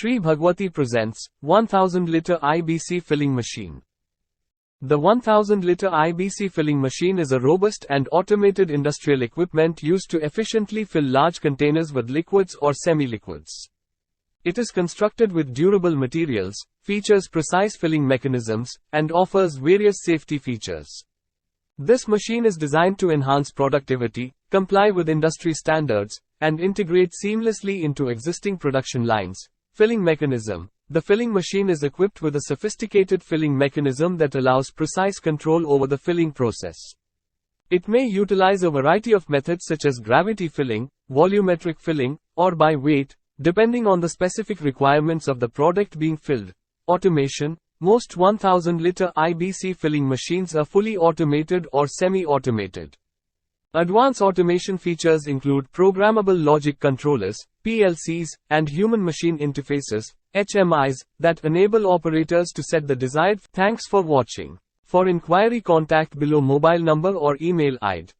Shri Bhagwati presents 1000-liter IBC filling machine. The 1000-liter IBC filling machine is a robust and automated industrial equipment used to efficiently fill large containers with liquids or semi-liquids. It is constructed with durable materials, features precise filling mechanisms, and offers various safety features. This machine is designed to enhance productivity, comply with industry standards, and integrate seamlessly into existing production lines. Filling mechanism. The filling machine is equipped with a sophisticated filling mechanism that allows precise control over the filling process. It may utilize a variety of methods such as gravity filling, volumetric filling, or by weight, depending on the specific requirements of the product being filled. Automation. Most 1000-liter IBC filling machines are fully automated or semi-automated. Advanced automation features include programmable logic controllers, PLCs, and human-machine interfaces, HMIs, that enable operators to set the desired. Thanks for watching. For inquiry, contact below mobile number or email ID.